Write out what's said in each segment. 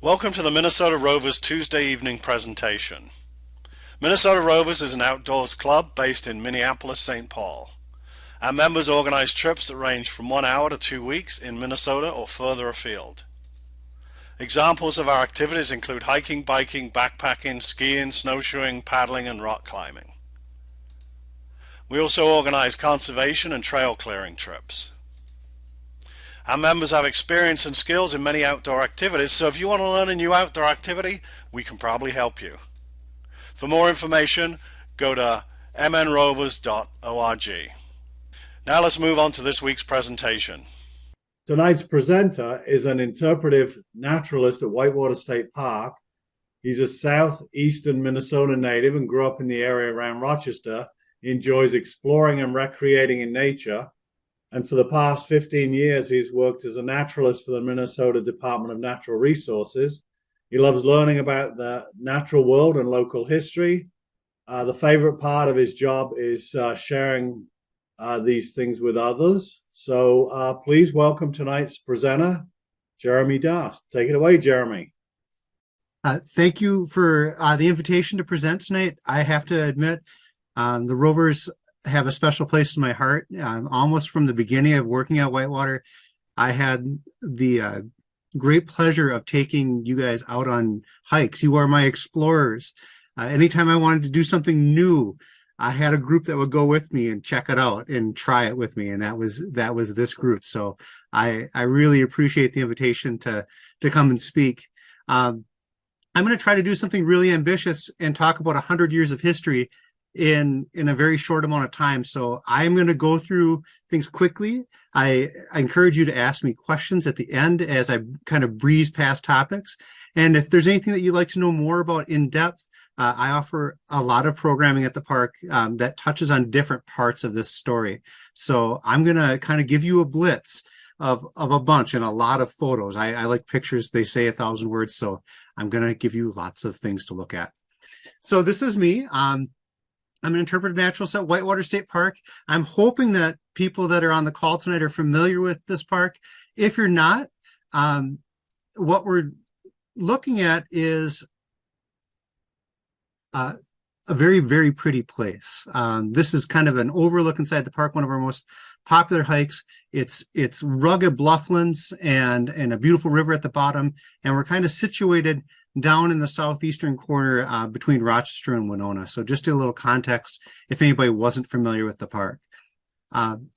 Welcome to the Minnesota Rovers Tuesday evening presentation. Minnesota Rovers is an outdoors club based in Minneapolis, St. Paul. Our members organize trips that range from 1 hour to 2 weeks in Minnesota or further afield. Examples of our activities include hiking, biking, backpacking, skiing, snowshoeing, paddling, and rock climbing. We also organize conservation and trail clearing trips. Our members have experience and skills in many outdoor activities, so if you want to learn a new outdoor activity, we can probably help you. For more information, go to mnrovers.org. Now let's move on to this week's presentation. Tonight's presenter is an interpretive naturalist at Whitewater State Park. He's a southeastern Minnesota native and grew up in the area around Rochester. He enjoys exploring and recreating in nature. And for the past 15 years, he's worked as a naturalist for the Minnesota Department of Natural Resources. He loves learning about the natural world and local history. The favorite part of his job is sharing these things with others. So please welcome tonight's presenter, Jeremy Darst. Take it away, Jeremy. Thank you for the invitation to present tonight. I have to admit, the Rovers have a special place in my heart. Almost from the beginning of working at Whitewater, I had the great pleasure of taking you guys out on hikes. You are my explorers. Anytime I wanted to do something new, I had a group that would go with me and check it out and try it with me, and that was this group. So I really appreciate the invitation to come and speak. I'm going to try to do something really ambitious and talk about 100 years of history in a very short amount of time. So I'm going to go through things quickly. I encourage you to ask me questions at the end as I kind of breeze past topics. And if there's anything that you'd like to know more about in depth, I offer a lot of programming at the park that touches on different parts of this story. So I'm going to kind of give you a blitz of a bunch and a lot of photos. I like pictures. They say 1,000 words. So I'm going to give you lots of things to look at. So this is me. I'm an interpretive naturalist at Whitewater State Park. I'm hoping that people that are on the call tonight are familiar with this park. If you're not, what we're looking at is a very, very pretty place. This is kind of an overlook inside the park, one of our most popular hikes. It's rugged blufflands and a beautiful river at the bottom, and we're kind of situated down in the southeastern corner between Rochester and Winona. So just a little context if anybody wasn't familiar with the park.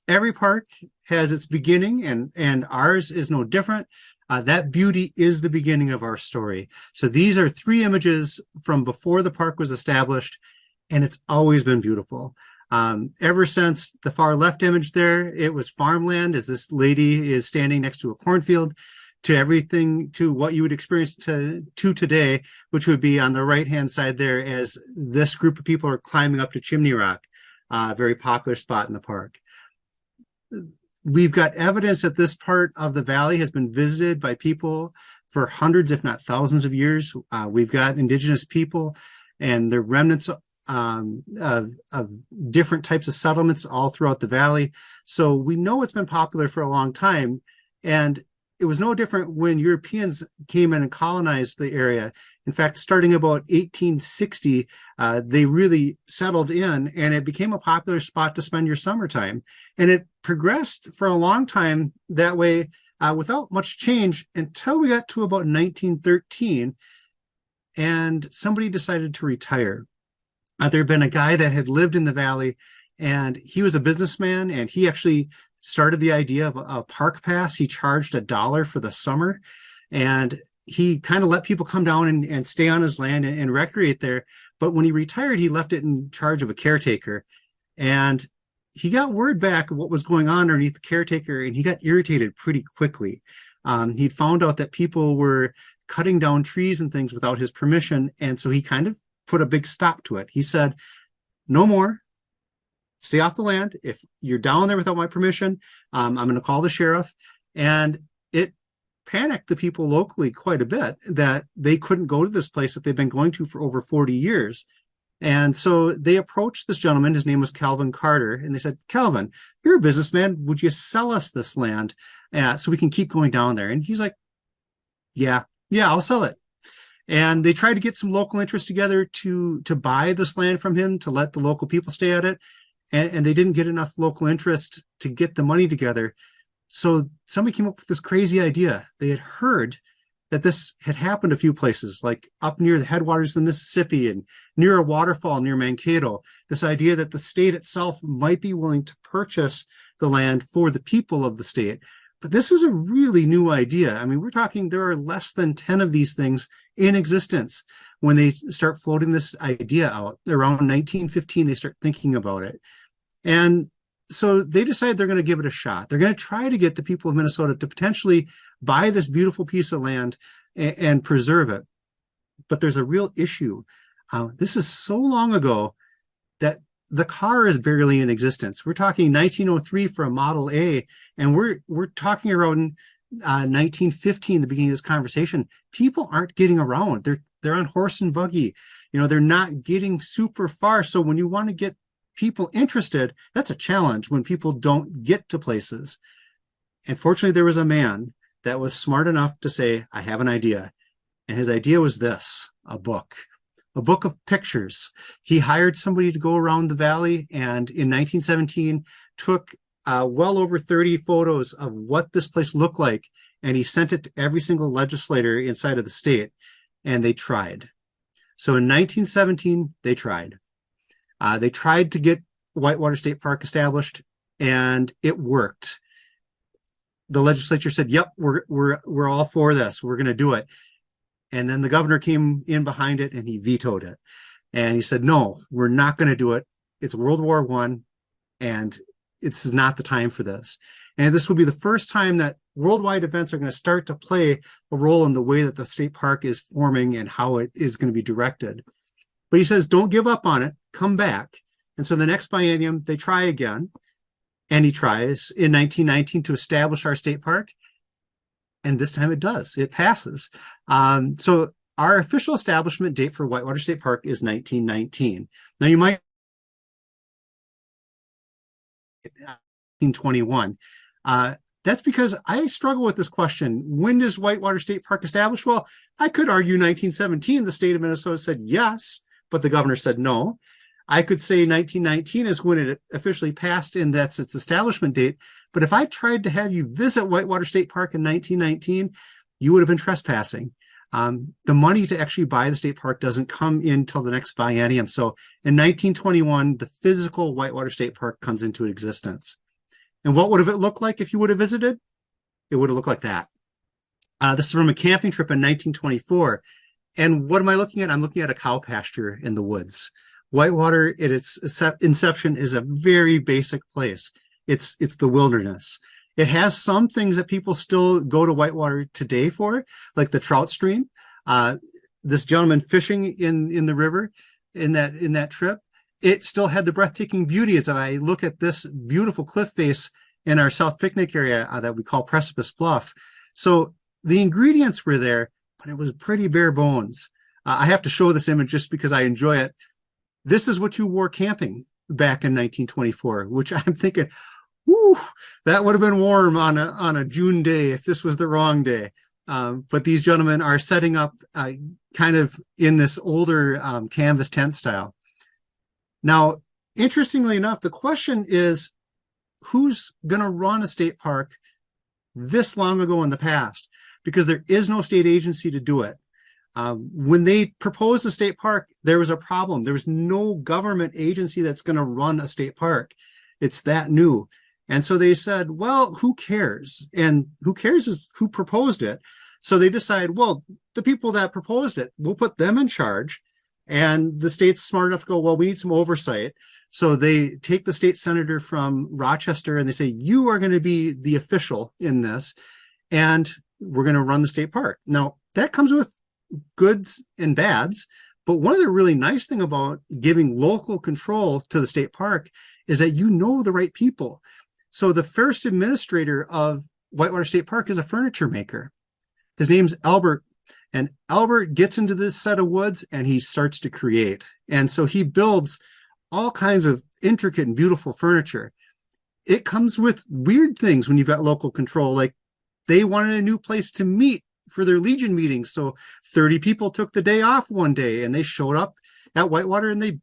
Every park has its beginning, and ours is no different. That beauty is the beginning of our story. So these are 3 images from before the park was established, and it's always been beautiful. Ever since the far left image there, it was farmland, as this lady is standing next to a cornfield, to everything to what you would experience to today, which would be on the right-hand side there as this group of people are climbing up to Chimney Rock, a very popular spot in the park. We've got evidence that this part of the valley has been visited by people for hundreds, if not thousands of years. We've got indigenous people and the remnants of different types of settlements all throughout the valley. So we know it's been popular for a long time. And it was no different when Europeans came in and colonized the area. In fact, starting about 1860, they really settled in, and it became a popular spot to spend your summertime. And it progressed for a long time that way without much change until we got to about 1913, and somebody decided to retire. There had been a guy that had lived in the valley, and he was a businessman, and he actually started the idea of a park pass. He charged $1 for the summer, and he kind of let people come down and stay on his land and recreate there. But when he retired, he left it in charge of a caretaker, and he got word back of what was going on underneath the caretaker, and he got irritated pretty quickly. He'd found out that people were cutting down trees and things without his permission, and so he kind of put a big stop to it. He said, "No more. Stay off the land. If you're down there without my permission, I'm going to call the sheriff." And it panicked the people locally quite a bit that they couldn't go to this place that they've been going to for over 40 years. And so they approached this gentleman. His name was Calvin Carter. And they said, "Calvin, you're a businessman. Would you sell us this land so we can keep going down there?" And he's like, "Yeah, yeah, I'll sell it. And they tried to get some local interest together to buy this land from him, to let the local people stay at it. And they didn't get enough local interest to get the money together. So somebody came up with this crazy idea. They had heard that this had happened a few places, like up near the headwaters of the Mississippi and near a waterfall near Mankato. This idea that the state itself might be willing to purchase the land for the people of the state. But this is a really new idea. I mean, we're talking there are less than 10 of these things in existence when they start floating this idea out. Around 1915, they start thinking about it. And so they decide they're going to give it a shot. They're going to try to get the people of Minnesota to potentially buy this beautiful piece of land and preserve it. But there's a real issue. This is so long ago that the car is barely in existence. We're talking 1903 for a Model A, and we're talking around 1915, the beginning of this conversation. People aren't getting around. They're on horse and buggy. They're not getting super far. So when you want to get people interested, that's a challenge when people don't get to places. And fortunately, there was a man that was smart enough to say, I have an idea. And his idea was this: a book of pictures. He hired somebody to go around the valley, and in 1917 took well over 30 photos of what this place looked like, and he sent it to every single legislator inside of the state, and they tried. So in 1917, they tried. They tried to get Whitewater State Park established, and it worked. The legislature said, "Yep, we're all for this. We're going to do it." And then the governor came in behind it, and he vetoed it. And he said, "No, we're not going to do it. It's World War I, and this is not the time for this." And this will be the first time that worldwide events are going to start to play a role in the way that the state park is forming and how it is going to be directed. But he says, don't give up on it. Come back. And so the next biennium, they try again. And he tries in 1919 to establish our state park. And this time it does. It passes. So our official establishment date for Whitewater State Park is 1919. Now you might 1921. That's because I struggle with this question. When does Whitewater State Park establish? Well, I could argue 1917. The state of Minnesota said yes, but the governor said no. I could say 1919 is when it officially passed, and that's its establishment date. But if I tried to have you visit Whitewater State Park in 1919, you would have been trespassing. The money to actually buy the state park doesn't come in till the next biennium. So in 1921, the physical Whitewater State Park comes into existence. And what would have it looked like if you would have visited? It would have looked like that. This is from a camping trip in 1924. And what am I looking at? I'm looking at a cow pasture in the woods. Whitewater, at its inception, is a very basic place. It's the wilderness. It has some things that people still go to Whitewater today for, like the trout stream. This gentleman fishing in the river in that trip, it still had the breathtaking beauty. As I look at this beautiful cliff face in our South Picnic area that we call Precipice Bluff. So the ingredients were there, but it was pretty bare bones. I have to show this image just because I enjoy it. This is what you wore camping back in 1924, which I'm thinking, whoo, that would have been warm on a June day if this was the wrong day. But these gentlemen are setting up kind of in this older canvas tent style. Now, interestingly enough, the question is, who's going to run a state park this long ago in the past? Because there is no state agency to do it. When they proposed the state park, there was a problem. There was no government agency that's going to run a state park. It's that new. And so they said, well, who cares? And who cares is who proposed it. So they decide, well, the people that proposed it, we'll put them in charge. And the state's smart enough to go, well, we need some oversight. So they take the state senator from Rochester and they say, you are going to be the official in this, and we're going to run the state park. Now, that comes with goods and bads, but one of the really nice thing about giving local control to the state park is that you know the right people. So the first administrator of Whitewater State Park is a furniture maker. His name's Albert. And Albert gets into this set of woods and he starts to create. And so he builds all kinds of intricate and beautiful furniture. It comes with weird things when you've got local control. Like they wanted a new place to meet for their Legion meetings. So 30 people took the day off one day and they showed up at Whitewater and they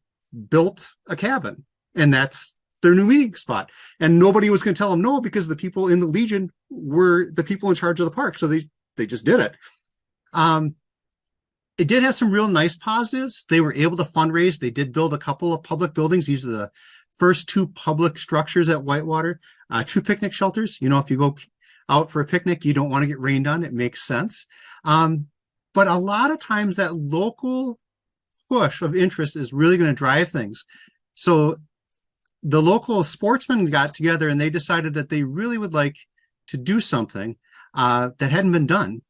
built a cabin, and that's their new meeting spot. And nobody was going to tell them no, because the people in the Legion were the people in charge of the park. So they just did it. It did have some real nice positives. They were able to fundraise. They did build a couple of public buildings. These are the first 2 public structures at Whitewater, 2 picnic shelters. You know, if you go out for a picnic, you don't want to get rained on. It makes sense. But a lot of times that local push of interest is really going to drive things. So the local sportsmen got together and they decided that they really would like to do something that hadn't been done.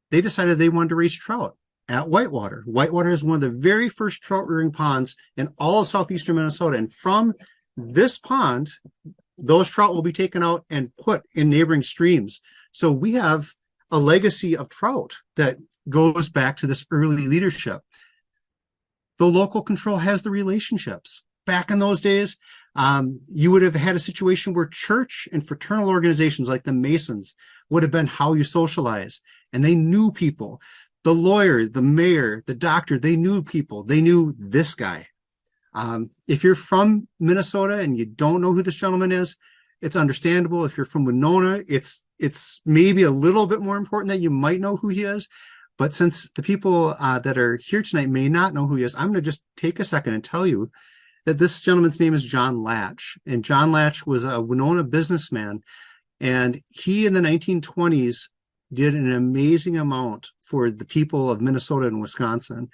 They decided they wanted to raise trout at Whitewater. Whitewater is one of the very first trout rearing ponds in all of southeastern Minnesota. And from this pond, those trout will be taken out and put in neighboring streams. So we have a legacy of trout that goes back to this early leadership. The local control has the relationships. Back in those days, you would have had a situation where church and fraternal organizations like the Masons would have been how you socialize. And they knew people. The lawyer, the mayor, the doctor, they knew people. They knew this guy. If you're from Minnesota and you don't know who this gentleman is, it's understandable. If you're from Winona, it's maybe a little bit more important that you might know who he is. But since the people that are here tonight may not know who he is, I'm going to just take a second and tell you that this gentleman's name is John Latch. And John Latch was a Winona businessman. And he, in the 1920s, did an amazing amount for the people of Minnesota and Wisconsin.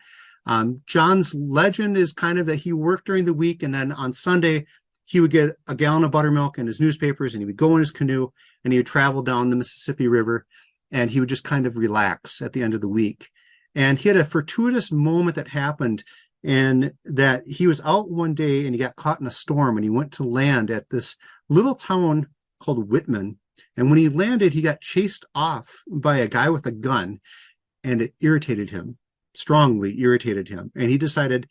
John's legend is kind of that he worked during the week, and then on Sunday, he would get a gallon of buttermilk and his newspapers, and he would go in his canoe, and he would travel down the Mississippi River, and he would just kind of relax at the end of the week. And he had a fortuitous moment that happened, and that he was out one day and he got caught in a storm, and he went to land at this little town called Whitman. And when he landed, he got chased off by a guy with a gun, and it irritated him, strongly irritated him. And he decided,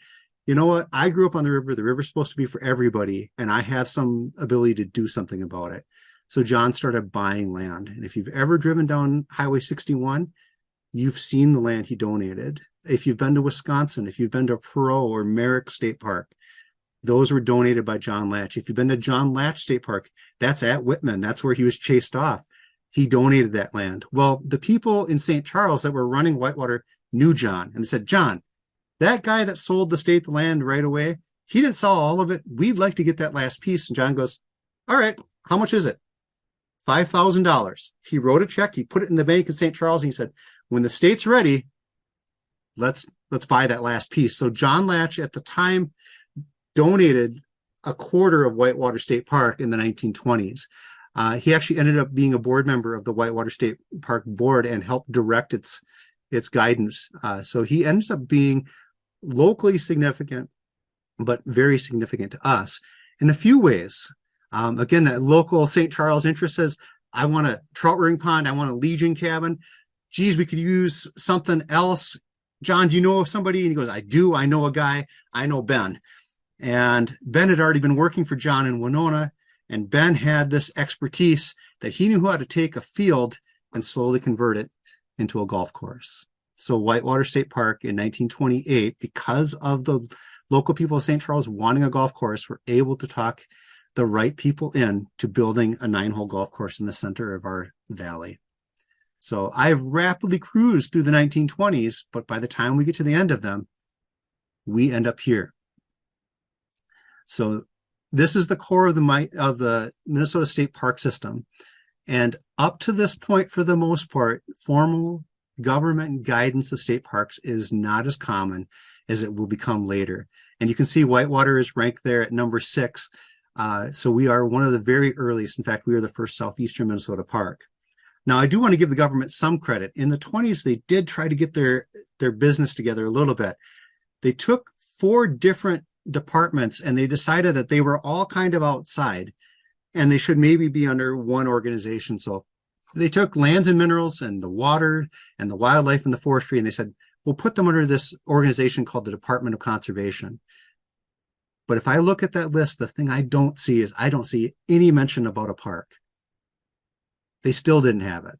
you know what? I grew up on the river. The river's supposed to be for everybody, and I have some ability to do something about it. So John started buying land. And if you've ever driven down Highway 61, you've seen the land he donated. If you've been to Wisconsin, if you've been to Perot or Merrick State Park, those were donated by John Latch. If you've been to John Latch State Park, that's at Whitman. That's where he was chased off. He donated that land. Well, the people in St. Charles that were running Whitewater knew John, and they said, John, that guy that sold the state the land right away, he didn't sell all of it. We'd like to get that last piece. And John goes, all right, how much is it? $5,000. He wrote a check. He put it in the bank in St. Charles, and he said, when the state's ready, let's buy that last piece. So John Latch at the time donated a quarter of Whitewater State Park in the 1920s. He actually ended up being a board member of the Whitewater State Park board and helped direct its guidance. So he ends up being locally significant, but very significant to us in a few ways. Again, that local St. Charles interest says, I want a trout rearing pond. I want a Legion cabin. Geez, we could use something else. John, do you know of somebody? And he goes, I do. I know a guy. I know Ben. And Ben had already been working for John in Winona. And Ben had this expertise that he knew how to take a field and slowly convert it into a golf course. So Whitewater State Park in 1928, because of the local people of St. Charles wanting a golf course, were able to talk the right people in to building a 9-hole golf course in the center of our valley. So I've rapidly cruised through the 1920s, but by the time we get to the end of them, we end up here. So this is the core of the Minnesota State Park system. And up to this point, for the most part, formal government guidance of state parks is not as common as it will become later. And you can see Whitewater is ranked there at number 6. So we are one of the very earliest. In fact, we are the first southeastern Minnesota park. Now, I do want to give the government some credit. In the 20s, they did try to get their business together a little bit. They took 4 different departments and they decided that they were all kind of outside and they should maybe be under one organization. So they took lands and minerals and the water and the wildlife and the forestry, and they said, we'll put them under this organization called the Department of Conservation. But if I look at that list, the thing I don't see is I don't see any mention about a park. They still didn't have it.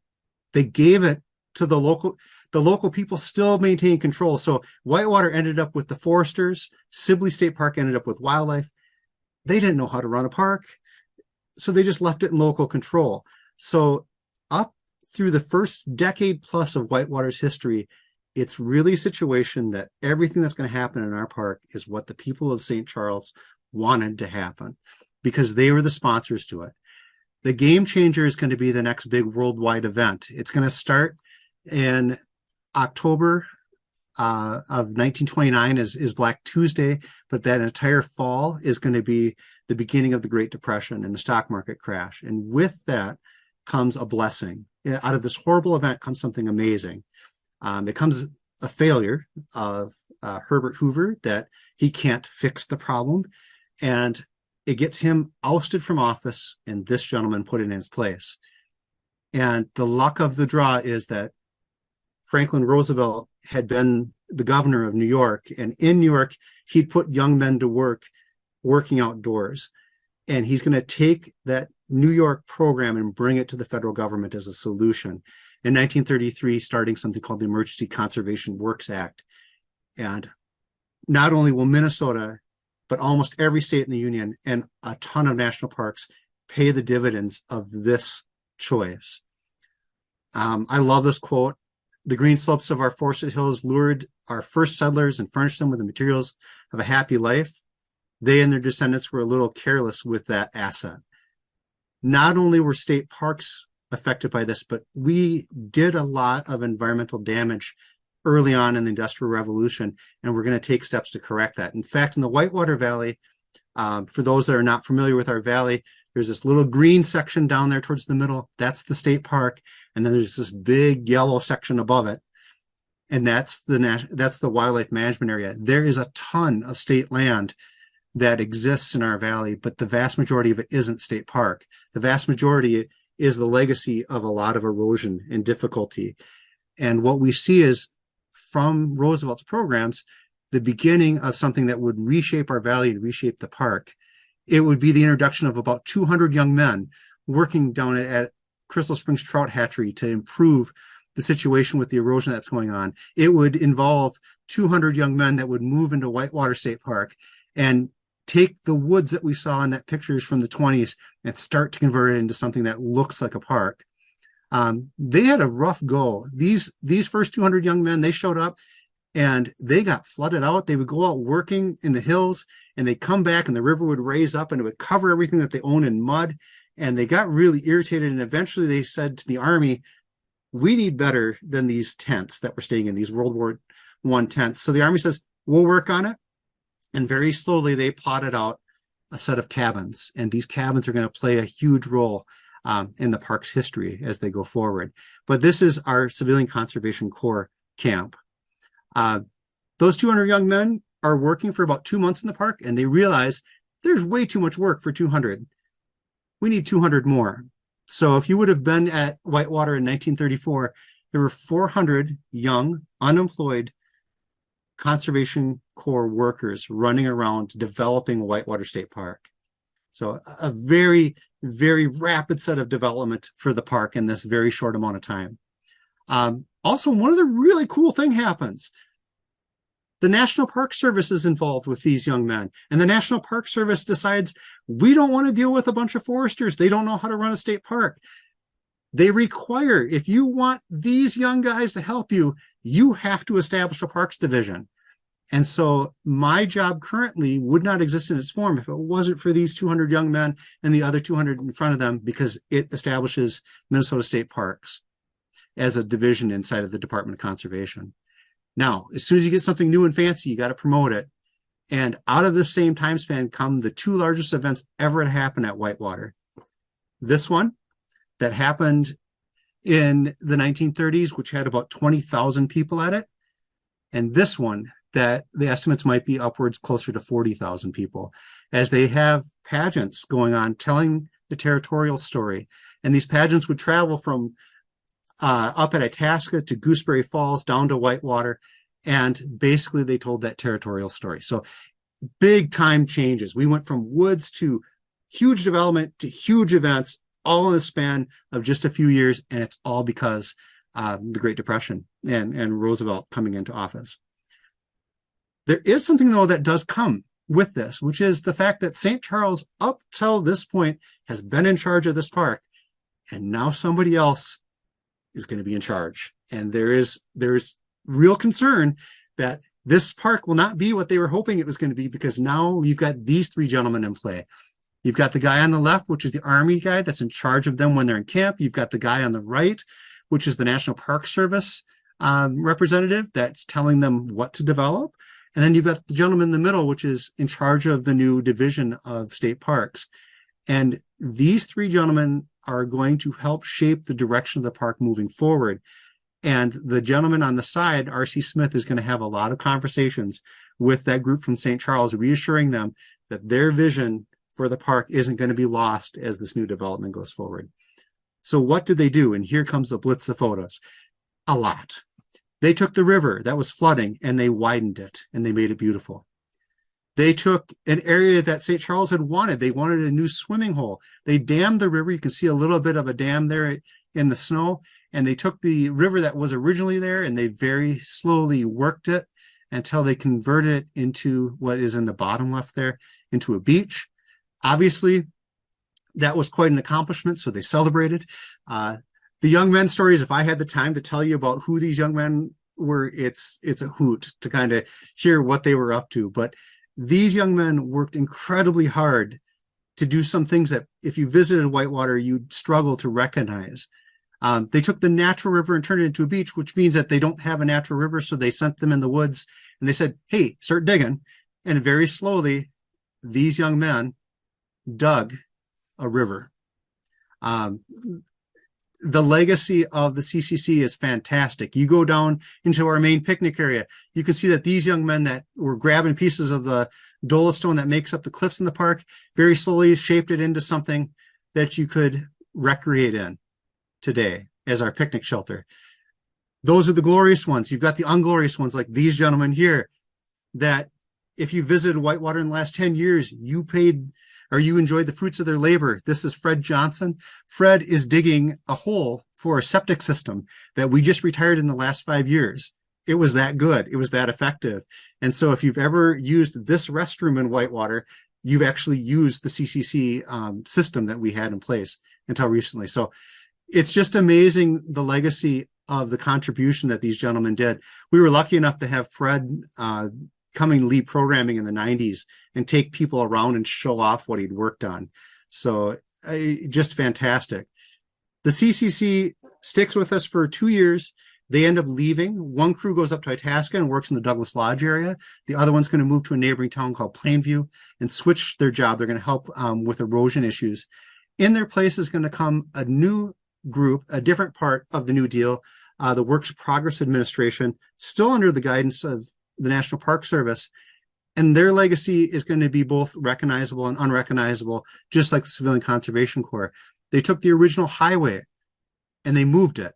They gave it to the local people still maintain control. So Whitewater ended up with the foresters, Sibley State Park ended up with wildlife. They didn't know how to run a park, so they just left it in local control. So up through the first decade plus of Whitewater's history, it's really a situation that everything that's going to happen in our park is what the people of St. Charles wanted to happen because they were the sponsors to it. The game changer is going to be the next big worldwide event. It's going to start in October of 1929 is Black Tuesday, but that entire fall is going to be the beginning of the Great Depression and the stock market crash. And with that comes a blessing. Out of this horrible event comes something amazing. It comes a failure of Herbert Hoover, that he can't fix the problem, and it gets him ousted from office and this gentleman put in his place. And the luck of the draw is that Franklin Roosevelt had been the governor of New York, and in New York, he'd put young men to work working outdoors. And he's going to take that New York program and bring it to the federal government as a solution. In 1933, starting something called the Emergency Conservation Works Act. And not only will Minnesota, but almost every state in the union and a ton of national parks pay the dividends of this choice. I love this quote. The green slopes of our forested hills lured our first settlers and furnished them with the materials of a happy life. They and their descendants were a little careless with that asset. Not only were state parks affected by this, but we did a lot of environmental damage early on in the Industrial Revolution, and we're going to take steps to correct that. In fact, in the Whitewater Valley, for those that are not familiar with our valley, there's this little green section down there towards the middle. That's the state park. And then there's this big yellow section above it. And that's the wildlife management area. There is a ton of state land that exists in our valley, but the vast majority of it isn't state park. The vast majority is the legacy of a lot of erosion and difficulty. And what we see is from Roosevelt's programs, the beginning of something that would reshape our valley and reshape the park. It would be the introduction of about 200 young men working down at Crystal Springs Trout Hatchery to improve the situation with the erosion that's going on. It would involve 200 young men that would move into Whitewater State Park and take the woods that we saw in that pictures from the 20s and start to convert it into something that looks like a park. They had a rough go. These first 200 young men, they showed up and they got flooded out. They would go out working in the hills and they'd come back and the river would raise up and it would cover everything that they own in mud. And they got really irritated. And eventually they said to the Army, we need better than these tents that we're staying in, these World War I tents. So the Army says, we'll work on it. And very slowly they plotted out a set of cabins. And these cabins are going to play a huge role in the park's history as they go forward. But this is our Civilian Conservation Corps camp. Those 200 young men are working for about 2 months in the park, and they realize there's way too much work for 200. We need 200 more. So if you would have been at Whitewater in 1934, there were 400 young, unemployed Conservation Corps workers running around developing Whitewater State Park. So a very, very rapid set of development for the park in this very short amount of time. Also, one other really cool thing happens. The National Park Service is involved with these young men, and the National Park Service decides we don't want to deal with a bunch of foresters. They don't know how to run a state park. They require, if you want these young guys to help you, you have to establish a parks division. And so my job currently would not exist in its form if it wasn't for these 200 young men and the other 200 in front of them, because it establishes Minnesota State Parks as a division inside of the Department of Conservation. Now, as soon as you get something new and fancy, you got to promote it. And out of this same time span come the two largest events ever to happen at Whitewater. This one that happened in the 1930s, which had about 20,000 people at it. And this one that the estimates might be upwards closer to 40,000 people, as they have pageants going on telling the territorial story. And these pageants would travel from up at Itasca to Gooseberry Falls down to Whitewater, and basically they told that territorial story. So big time changes. We went from woods to huge development to huge events, all in the span of just a few years, and it's all because the Great Depression and Roosevelt coming into office. There is something, though, that does come with this, which is the fact that St. Charles, up till this point, has been in charge of this park, and now somebody else is going to be in charge. And there's real concern that this park will not be what they were hoping it was going to be, because now you've got these three gentlemen in play. You've got the guy on the left, which is the Army guy that's in charge of them when they're in camp. You've got the guy on the right, which is the National Park Service representative that's telling them what to develop. And then you've got the gentleman in the middle, which is in charge of the new division of state parks. And these three gentlemen are going to help shape the direction of the park moving forward. And the gentleman on the side, R.C. Smith, is going to have a lot of conversations with that group from St. Charles, reassuring them that their vision for the park isn't going to be lost as this new development goes forward. So what did they do? And here comes the blitz of photos. A lot. They took the river that was flooding and they widened it and they made it beautiful. They took an area that St. Charles had wanted. They wanted a new swimming hole. They dammed the river. You can see a little bit of a dam there in the snow. And they took the river that was originally there and they very slowly worked it until they converted it into what is in the bottom left there, into a beach. Obviously, that was quite an accomplishment, so they celebrated. The young men stories, if I had the time to tell you about who these young men were, it's a hoot to kind of hear what they were up to. But these young men worked incredibly hard to do some things that if you visited Whitewater, you'd struggle to recognize. They took the natural river and turned it into a beach, which means that they don't have a natural river, so they sent them in the woods and they said, hey, start digging. And very slowly, these young men dug a river. The legacy of the CCC is fantastic. You go down into our main picnic area, you can see that these young men that were grabbing pieces of the dolostone that makes up the cliffs in the park very slowly shaped it into something that you could recreate in today as our picnic shelter. Those are the glorious ones. You've got the unglorious ones like these gentlemen here that if you visited Whitewater in the last 10 years, you paid or you enjoyed the fruits of their labor. This is Fred Johnson. Fred is digging a hole for a septic system that we just retired in the last 5 years. It was that good. It was that effective. And so if you've ever used this restroom in Whitewater, you've actually used the CCC system that we had in place until recently. So it's just amazing the legacy of the contribution that these gentlemen did. We were lucky enough to have Fred coming lead programming in the 90s and take people around and show off what he'd worked on. So just fantastic. The CCC sticks with us for 2 years. They end up leaving. One crew goes up to Itasca and works in the Douglas Lodge area. The other one's going to move to a neighboring town called Plainview and switch their job. They're going to help with erosion issues. In their place is going to come a new group, a different part of the New Deal, the Works Progress Administration, still under the guidance of the National Park Service, and their legacy is going to be both recognizable and unrecognizable, just like the Civilian Conservation Corps. They took the original highway and they moved it.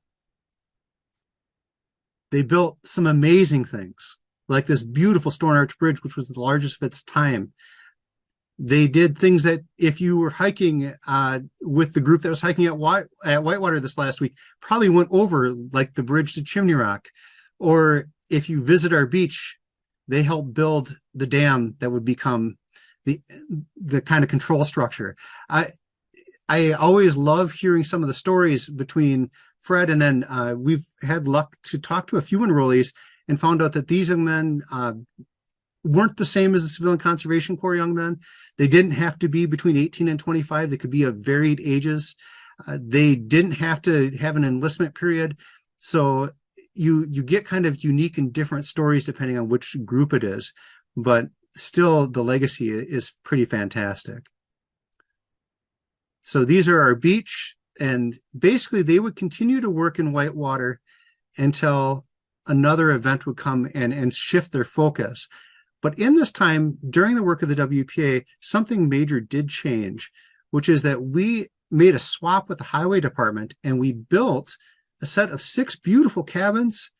They built some amazing things, like this beautiful Stone Arch Bridge, which was the largest of its time. They did things that if you were hiking with the group that was hiking at Whitewater this last week, probably went over, like the bridge to Chimney Rock. Or if you visit our beach, they helped build the dam that would become the kind of control structure. I always love hearing some of the stories between Fred and then we've had luck to talk to a few enrollees and found out that these young men weren't the same as the Civilian Conservation Corps young men. They didn't have to be between 18 and 25. They could be of varied ages. They didn't have to have an enlistment period. So you get kind of unique and different stories depending on which group it is, but still the legacy is pretty fantastic. So these are our beach, and basically they would continue to work in Whitewater until another event would come and shift their focus. But in this time, during the work of the WPA, something major did change, which is that we made a swap with the highway department and we built a set of 6 beautiful cabins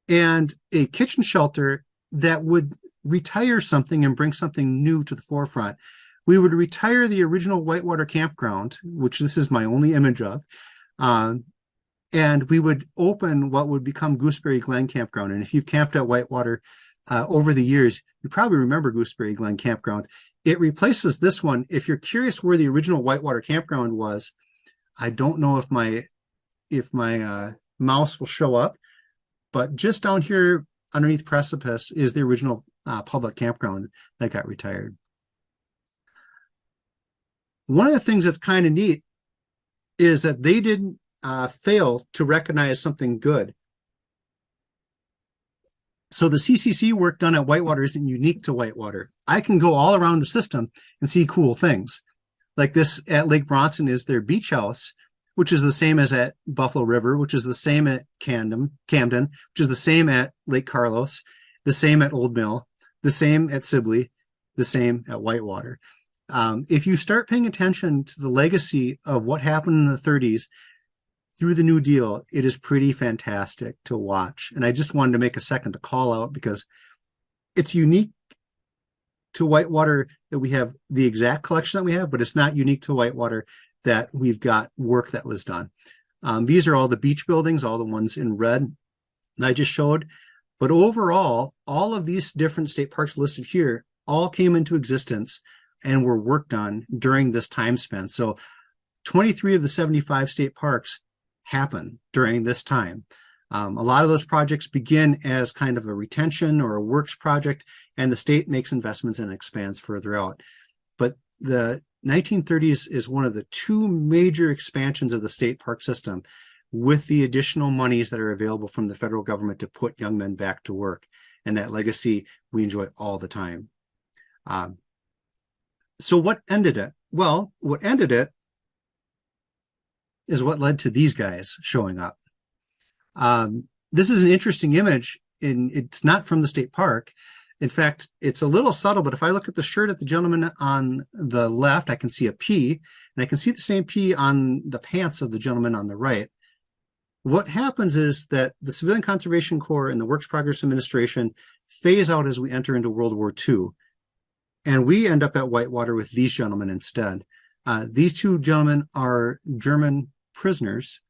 and a kitchen shelter that would retire something and bring something new to the forefront. We would retire the original Whitewater campground, which this is my only image of, and we would open what would become Gooseberry Glen Campground. And if you've camped at Whitewater over the years, you probably remember Gooseberry Glen Campground. It replaces this one. If you're curious where the original Whitewater Campground was, I don't know if my mouse will show up, but just down here underneath Precipice is the original public campground that got retired. One of the things that's kind of neat is that they didn't fail to recognize something good. So the CCC work done at Whitewater isn't unique to Whitewater. I can go all around the system and see cool things. Like this at Lake Bronson is their beach house, which is the same as at Buffalo River, which is the same at Camden, which is the same at Lake Carlos, the same at Old Mill, the same at Sibley, the same at Whitewater. If you start paying attention to the legacy of what happened in the 30s through the New Deal, it is pretty fantastic to watch. And I just wanted to make a second to call out because it's unique to Whitewater that we have the exact collection that we have, but it's not unique to Whitewater that we've got work that was done. These are all the beach buildings, all the ones in red that I just showed. But overall, all of these different state parks listed here all came into existence and were worked on during this time span. So 23 of the 75 state parks happen during this time. A lot of those projects begin as kind of a retention or a works project, and the state makes investments and expands further out. But the 1930s is one of the two major expansions of the state park system, with the additional monies that are available from the federal government to put young men back to work. And that legacy we enjoy all the time. So what ended it? Well, what ended it is what led to these guys showing up. This is an interesting image, and it's not from the state park. In fact, it's a little subtle, but if I look at the shirt of the gentleman on the left, I can see a P, and I can see the same P on the pants of the gentleman on the right. What happens is that the Civilian Conservation Corps and the Works Progress Administration phase out as we enter into World War II. And we end up at Whitewater with these gentlemen instead. These two gentlemen are German prisoners,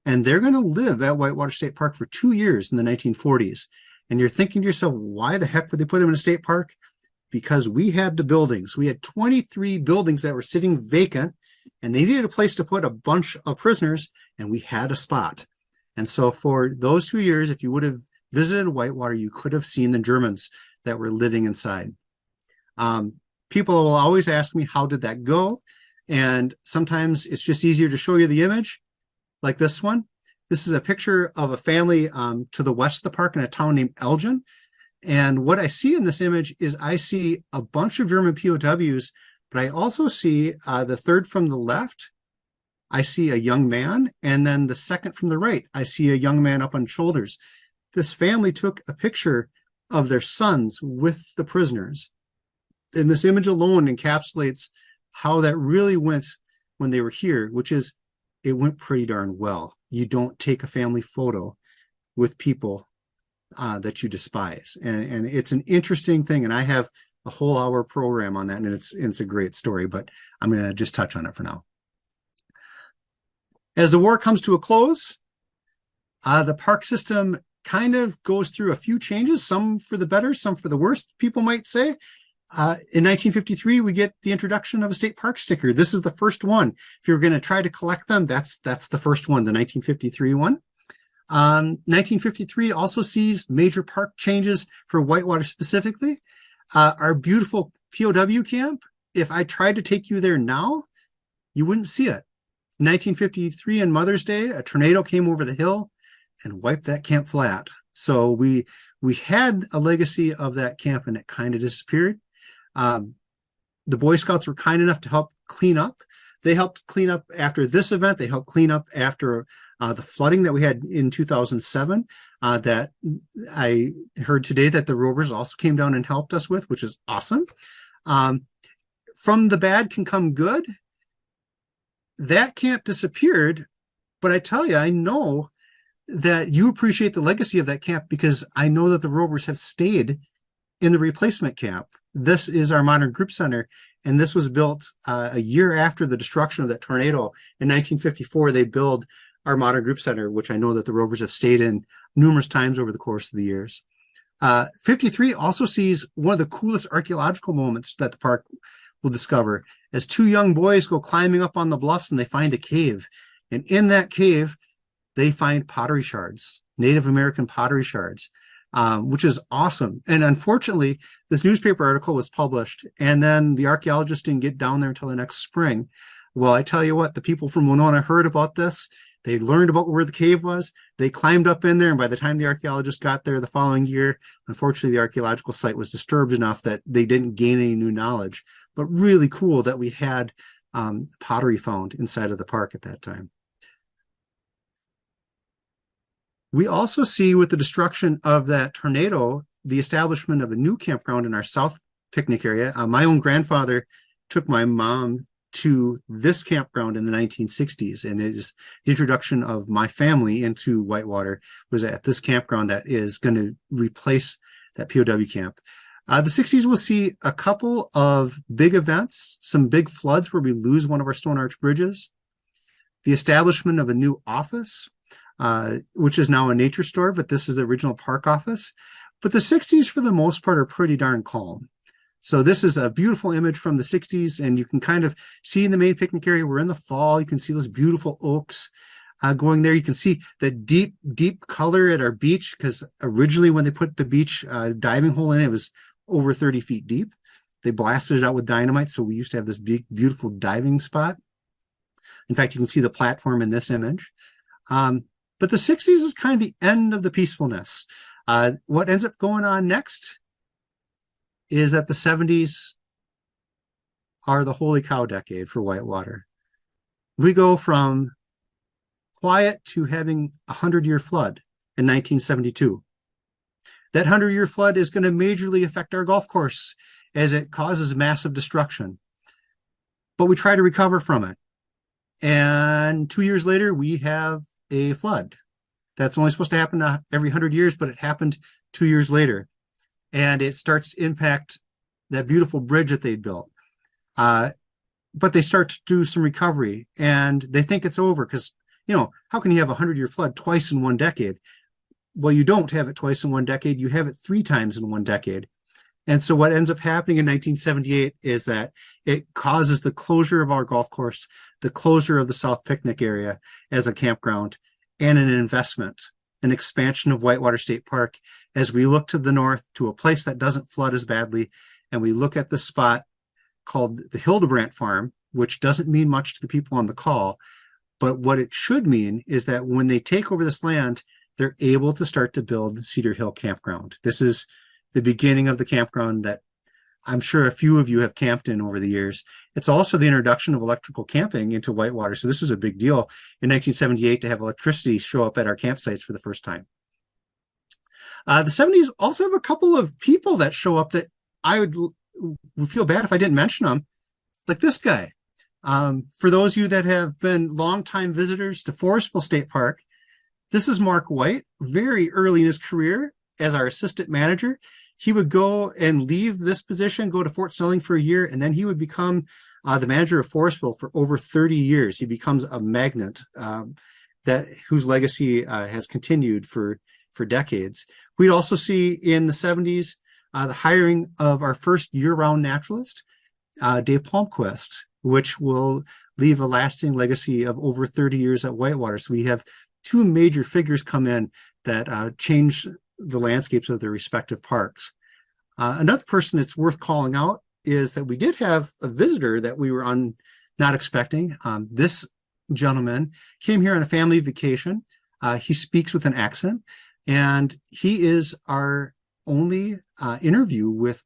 and they're going to live at Whitewater State Park for 2 years in the 1940s. And you're thinking to yourself, why the heck would they put them in a state park? Because we had the buildings. We had 23 buildings that were sitting vacant, and they needed a place to put a bunch of prisoners, and we had a spot. And so for those 2 years, if you would have visited Whitewater, you could have seen the Germans that were living inside. People will always ask me, how did that go? And sometimes it's just easier to show you the image, like this one. This is a picture of a family to the west of the park in a town named Elgin. And what I see in this image is I see a bunch of German POWs, but I also see the third from the left. I see a young man, and then the second from the right, I see a young man up on shoulders. This family took a picture of their sons with the prisoners. And this image alone encapsulates how that really went when they were here, which is it went pretty darn well. You don't take a family photo with people that you despise. And it's an interesting thing. And I have a whole hour program on that, and it's a great story, but I'm going to just touch on it for now. As the war comes to a close, the park system kind of goes through a few changes, some for the better, some for the worse, people might say. In 1953, we get the introduction of a state park sticker. This is the first one. If you're going to try to collect them, that's the first one, the 1953 one. 1953 also sees major park changes for Whitewater specifically. Our beautiful POW camp, if I tried to take you there now, you wouldn't see it. In 1953 on Mother's Day, a tornado came over the hill and wiped that camp flat. So we had a legacy of that camp, and it kind of disappeared. The Boy Scouts were kind enough to help clean up. They helped clean up after this event. They helped clean up after the flooding that we had in 2007 that I heard today that the Rovers also came down and helped us with, which is awesome. From the bad can come good. That camp disappeared, but I tell you, I know that you appreciate the legacy of that camp because I know that the Rovers have stayed in the replacement camp. This is our modern group center, and this was built a year after the destruction of that tornado. In 1954, they built our modern group center, which I know that the Rovers have stayed in numerous times over the course of the years. 53 also sees one of the coolest archaeological moments that the park will discover as two young boys go climbing up on the bluffs and they find a cave. And in that cave, they find pottery shards, Native American pottery shards, which is awesome. And unfortunately, this newspaper article was published, and then the archaeologists didn't get down there until the next spring. Well, I tell you what, the people from Winona heard about this. They learned about where the cave was. They climbed up in there, and by the time the archaeologists got there the following year, unfortunately, the archaeological site was disturbed enough that they didn't gain any new knowledge. But really cool that we had pottery found inside of the park at that time. We also see, with the destruction of that tornado, the establishment of a new campground in our south picnic area. My own grandfather took my mom to this campground in the 1960s, and it is the introduction of my family into Whitewater was at this campground that is going to replace that POW camp. The 60s will see a couple of big events, some big floods where we lose one of our stone arch bridges, the establishment of a new office, which is now a nature store, but this is the original park office. But the 60s, for the most part, are pretty darn calm. So this is a beautiful image from the 60s, and you can kind of see in the main picnic area, we're in the fall, you can see those beautiful oaks going there. You can see the deep, deep color at our beach, because originally when they put the beach diving hole in, it was over 30 feet deep. They blasted it out with dynamite, so we used to have this big, beautiful diving spot. In fact, you can see the platform in this image. But the 60s is kind of the end of the peacefulness. What ends up going on next is that the 70s are the holy cow decade for Whitewater. We go from quiet to having a 100-year flood in 1972. That 100-year flood is going to majorly affect our golf course as it causes massive destruction. But we try to recover from it. And 2 years later, we have a flood. That's only supposed to happen every 100 years, but it happened 2 years later. And it starts to impact that beautiful bridge that they built. But they start to do some recovery, and they think it's over because, how can you have a 100-year flood twice in one decade? Well, you don't have it twice in one decade. You have it 3 times in one decade. And so what ends up happening in 1978 is that it causes the closure of our golf course, the closure of the South Picnic area as a campground, and an investment, an expansion of Whitewater State Park as we look to the north to a place that doesn't flood as badly. And we look at the spot called the Hildebrandt Farm, which doesn't mean much to the people on the call. But what it should mean is that when they take over this land, they're able to start to build Cedar Hill Campground. This is the beginning of the campground that I'm sure a few of you have camped in over the years. It's also the introduction of electrical camping into Whitewater. So this is a big deal in 1978 to have electricity show up at our campsites for the first time. The 70s also have a couple of people that show up that I would feel bad if I didn't mention them, like this guy. For those of you that have been longtime visitors to Forestville State Park, this is Mark White, very early in his career as our assistant manager. He would go and leave this position, go to Fort Snelling for a year, and then he would become the manager of Forestville for over 30 years. He becomes a magnet whose legacy has continued for decades. We'd also see in the 70s the hiring of our first year-round naturalist, Dave Palmquist, which will leave a lasting legacy of over 30 years at Whitewater. So we have 2 major figures come in that change the landscapes of their respective parks. Another person that's worth calling out is that we did have a visitor that we were not expecting. This gentleman came here on a family vacation. He speaks with an accent, and he is our only interview with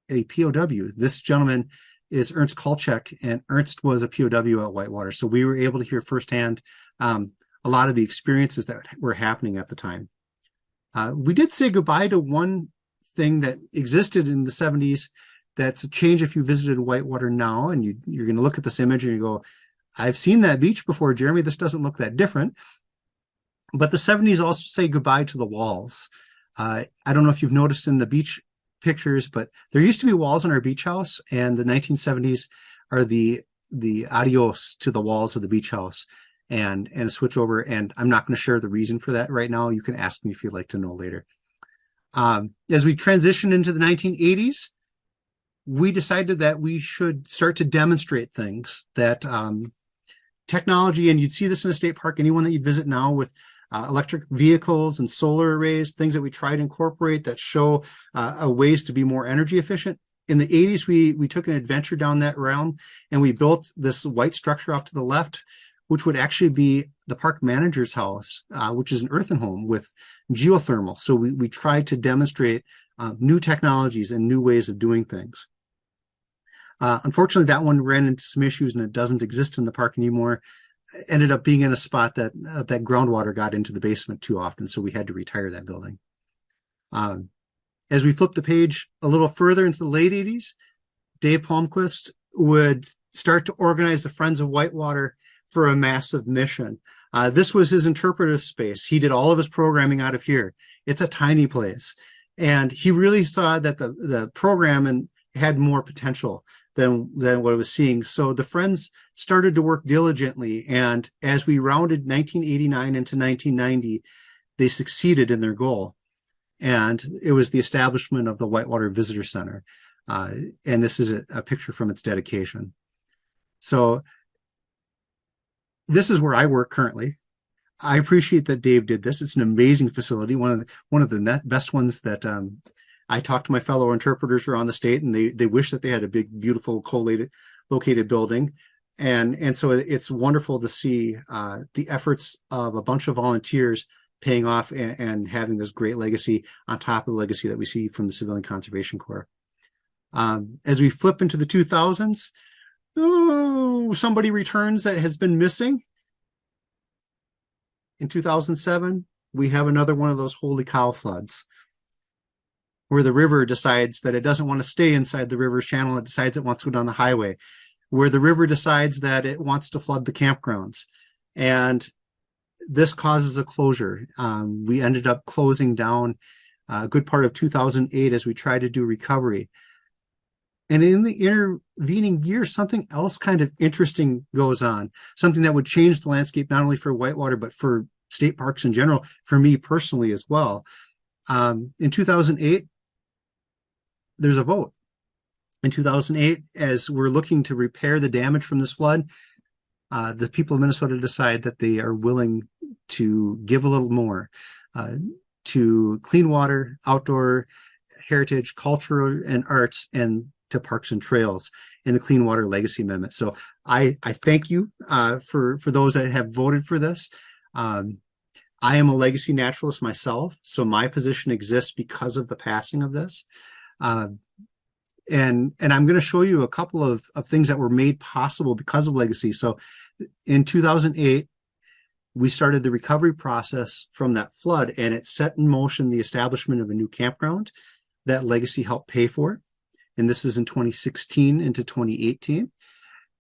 a POW. This gentleman is Ernst Kolchek, and Ernst was a POW at Whitewater. So we were able to hear firsthand a lot of the experiences that were happening at the time. We did say goodbye to one thing that existed in the 70s that's a change if you visited Whitewater now, and you're going to look at this image and you go, I've seen that beach before, Jeremy. This doesn't look that different. But the 70s also say goodbye to the walls. I don't know if you've noticed in the beach pictures, but there used to be walls in our beach house, and the 1970s are the adios to the walls of the beach house. and a switch over. And I'm not going to share the reason for that right now. You can ask me if you'd like to know later. As we transition into the 1980s, we decided that we should start to demonstrate things that technology, and you'd see this in a state park, anyone that you visit now with electric vehicles and solar arrays, things that we try to incorporate that show ways to be more energy efficient. In the 80s, we took an adventure down that realm, and we built this white structure off to the left, which would actually be the park manager's house, which is an earthen home with geothermal. So we tried to demonstrate new technologies and new ways of doing things. Unfortunately, that one ran into some issues, and it doesn't exist in the park anymore. Ended up being in a spot that groundwater got into the basement too often, so we had to retire that building. As we flip the page a little further into the late 80s, Dave Palmquist would start to organize the Friends of Whitewater for a massive mission. This was his interpretive space. He did all of his programming out of here. It's a tiny place. And he really saw that the program had more potential than what I was seeing. So the Friends started to work diligently. And as we rounded 1989 into 1990, they succeeded in their goal. And it was the establishment of the Whitewater Visitor Center. And this is a picture from its dedication. So this is where I work currently. I appreciate that Dave did this. It's an amazing facility, one of the best ones that I talked to my fellow interpreters around the state, and they wish that they had a big, beautiful, co-located building. And so it's wonderful to see the efforts of a bunch of volunteers paying off and having this great legacy on top of the legacy that we see from the Civilian Conservation Corps. As we flip into the 2000s, somebody returns that has been missing. In 2007, we have another one of those holy cow floods where the river decides that it doesn't want to stay inside the river's channel. It decides it wants to go down the highway, where the river decides that it wants to flood the campgrounds. And this causes a closure. We ended up closing down a good part of 2008 as we tried to do recovery. And in the intervening years, something else kind of interesting goes on, something that would change the landscape, not only for Whitewater, but for state parks in general, for me personally as well. In 2008, there's a vote. In 2008, as we're looking to repair the damage from this flood, the people of Minnesota decide that they are willing to give a little more to clean water, outdoor heritage, culture, and arts, and to parks and trails in the Clean Water Legacy Amendment. So I thank you for those that have voted for this. I am a legacy naturalist myself, so my position exists because of the passing of this. And I'm going to show you a couple of things that were made possible because of legacy. So in 2008, we started the recovery process from that flood, and it set in motion the establishment of a new campground that legacy helped pay for. And this is in 2016 into 2018.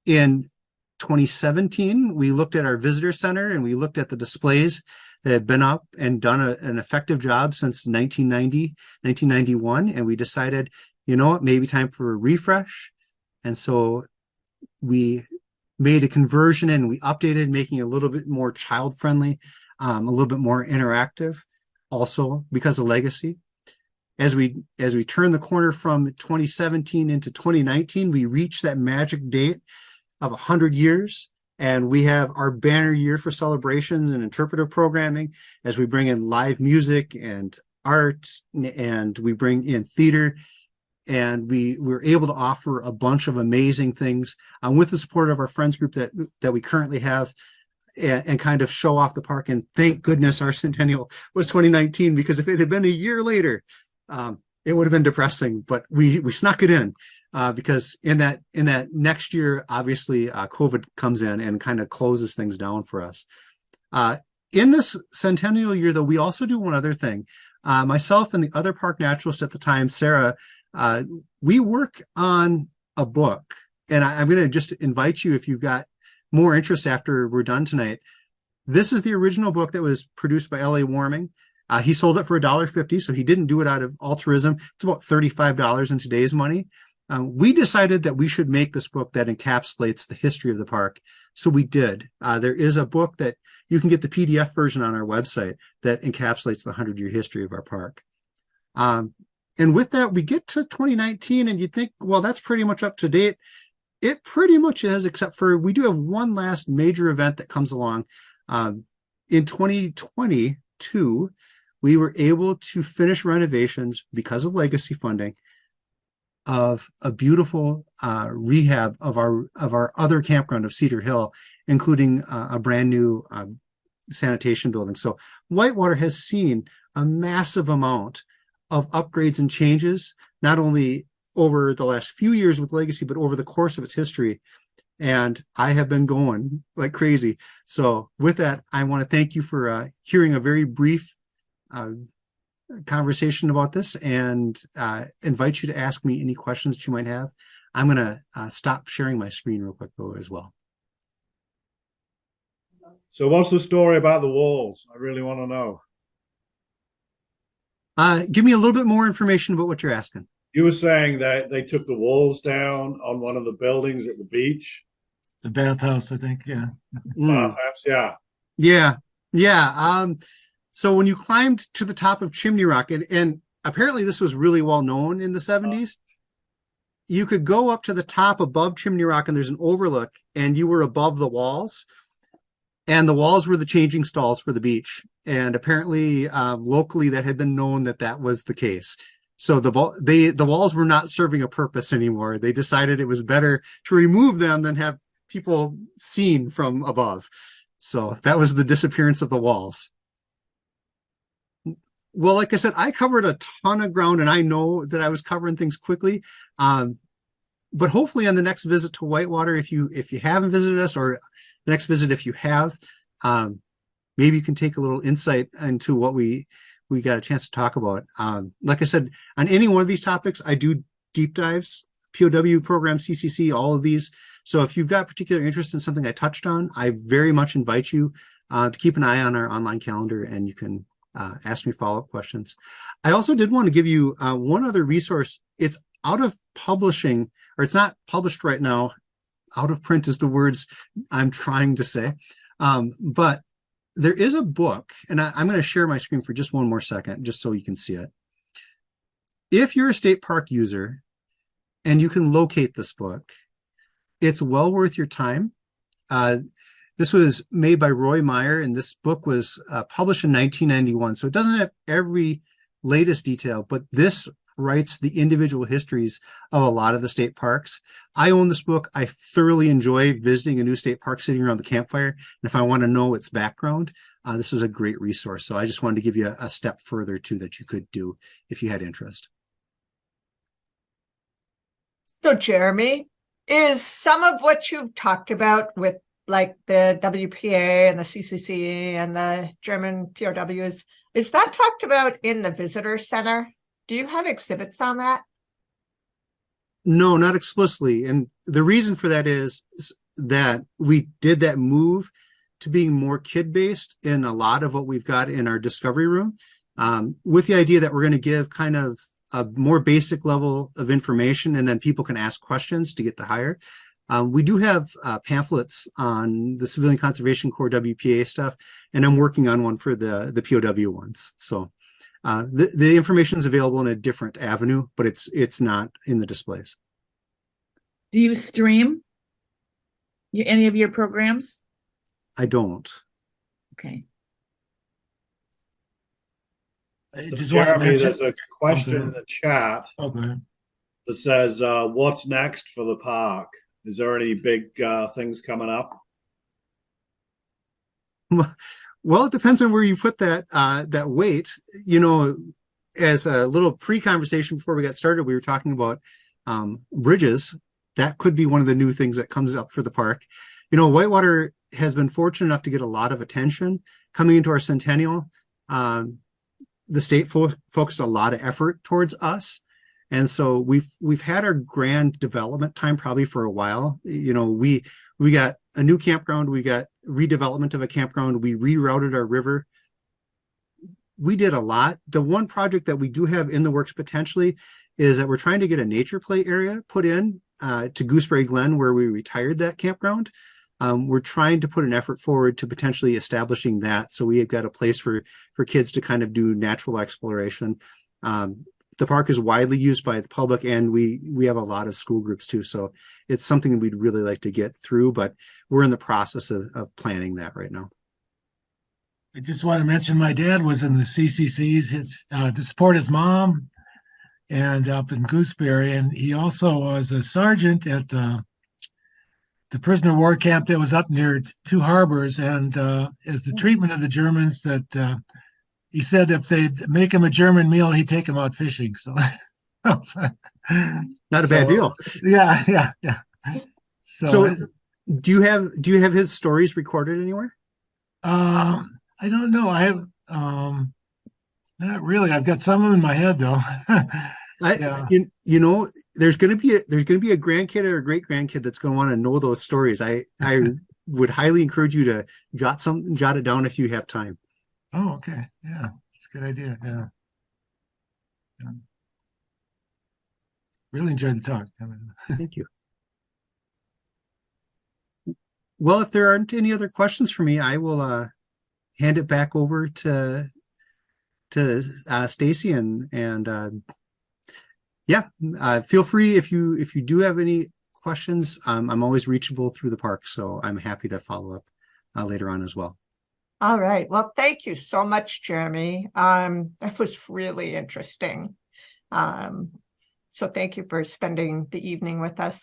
In 2017, we looked at our visitor center and we looked at the displays that had been up and done an effective job since 1990, 1991. And we decided, you know what, maybe time for a refresh. And so we made a conversion and we updated, making it a little bit more child friendly, a little bit more interactive, also because of legacy. As we turn the corner from 2017 into 2019, we reach that magic date of 100 years, and we have our banner year for celebration and interpretive programming as we bring in live music and art, and we bring in theater, and we're able to offer a bunch of amazing things with the support of our friends group that we currently have, and kind of show off the park. And thank goodness our centennial was 2019, because if it had been a year later, it would have been depressing, but we snuck it in because in that next year, obviously, COVID comes in and kind of closes things down for us. In this centennial year, though, we also do one other thing. Myself and the other park naturalist at the time, Sarah, we work on a book, and I'm going to just invite you, if you've got more interest after we're done tonight. This is the original book that was produced by L.A. Warming. He sold it for $1.50, so he didn't do it out of altruism. It's about $35 in today's money. We decided that we should make this book that encapsulates the history of the park. So we did. There is a book that you can get the PDF version on our website that encapsulates the 100-year history of our park. And with that, we get to 2019 and you think, well, that's pretty much up to date. It pretty much is, except for we do have one last major event that comes along. In 2022, we were able to finish renovations because of legacy funding of a beautiful rehab of our other campground of Cedar Hill, including a brand new sanitation building. So Whitewater has seen a massive amount of upgrades and changes, not only over the last few years with legacy, but over the course of its history. And I have been going like crazy. So with that, I want to thank you for hearing a very brief conversation about this, and invite you to ask me any questions that you might have. I'm going to stop sharing my screen real quick though as well. So what's the story about the walls? I really want to know. Give me a little bit more information about what you're asking. You were saying that they took the walls down on one of the buildings at the beach. The bathhouse, I think. Yeah. Bathhouse, yeah. Yeah. Yeah. So when you climbed to the top of Chimney Rock, and apparently this was really well known in the 70s, you could go up to the top above Chimney Rock and there's an overlook and you were above the walls, and the walls were the changing stalls for the beach. And apparently locally that had been known that that was the case. So the walls were not serving a purpose anymore. They decided it was better to remove them than have people seen from above. So that was the disappearance of the walls. Well, like I said, I covered a ton of ground, and I know that I was covering things quickly. But hopefully on the next visit to Whitewater, if you haven't visited us, or the next visit if you have, maybe you can take a little insight into what we got a chance to talk about. Like I said, on any one of these topics, I do deep dives, POW program, CCC, all of these. So if you've got particular interest in something I touched on, I very much invite you to keep an eye on our online calendar, and you can ask me follow-up questions. I also did want to give you one other resource. It's out of publishing, or it's not published right now. Out of print is the words I'm trying to say. But there is a book, and I'm going to share my screen for just one more second, just so you can see it. If you're a state park user and you can locate this book, it's well worth your time. This was made by Roy Meyer, and this book was published in 1991. So it doesn't have every latest detail, but this writes the individual histories of a lot of the state parks. I own this book. I thoroughly enjoy visiting a new state park, sitting around the campfire. And if I want to know its background, this is a great resource. So I just wanted to give you a step further too that you could do if you had interest. So Jeremy, is some of what you've talked about with like the WPA and the CCC and the German POWs, is that talked about in the visitor center? Do you have exhibits on that? No, not explicitly. And the reason for that is that we did that move to being more kid-based in a lot of what we've got in our discovery room, with the idea that we're going to give kind of a more basic level of information, and then people can ask questions to get the higher. We do have pamphlets on the Civilian Conservation Corps WPA stuff, and I'm working on one for the POW ones. So the information is available in a different avenue, but it's not in the displays. Do you stream any of your programs? I don't. Okay. I just Jeremy, want to mention, there's a question in the chat okay. that says, what's next for the park? Is there any big things coming up? Well, it depends on where you put that weight. You know, as a little pre-conversation before we got started, we were talking about bridges. That could be one of the new things that comes up for the park. You know, Whitewater has been fortunate enough to get a lot of attention coming into our centennial. The state focused a lot of effort towards us. And so we've had our grand development time probably for a while. You know, we got a new campground, we got redevelopment of a campground, we rerouted our river. we did a lot. The one project that we do have in the works potentially is that we're trying to get a nature play area put in to Gooseberry Glen, where we retired that campground. We're trying to put an effort forward to potentially establishing that, so we have got a place for kids to kind of do natural exploration. The park is widely used by the public, and we have a lot of school groups too, so it's something we'd really like to get through, but we're in the process of planning that right now. I just want to mention my dad was in the CCCs to support his mom and up in Gooseberry, and he also was a sergeant at the prisoner of war camp that was up near Two Harbors, and as the treatment of the Germans, that he said if they'd make him a German meal, he'd take him out fishing. So not a bad deal. Yeah. So do you have his stories recorded anywhere? I don't know. I have not really. I've got some of them in my head though. Yeah. You know, there's gonna be a grandkid or a great grandkid that's gonna want to know those stories. I would highly encourage you to jot it down if you have time. Oh, okay. Yeah, it's a good idea. Yeah. Really enjoyed the talk. Thank you. Well, if there aren't any other questions for me, I will hand it back over to Stacy and feel free if you do have any questions. I'm always reachable through the park, so I'm happy to follow up later on as well. All right. Well, thank you so much, Jeremy. That was really interesting. So thank you for spending the evening with us.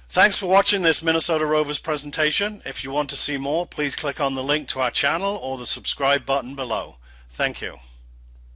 Thanks for watching this Minnesota Rovers presentation. If you want to see more, please click on the link to our channel or the subscribe button below. Thank you.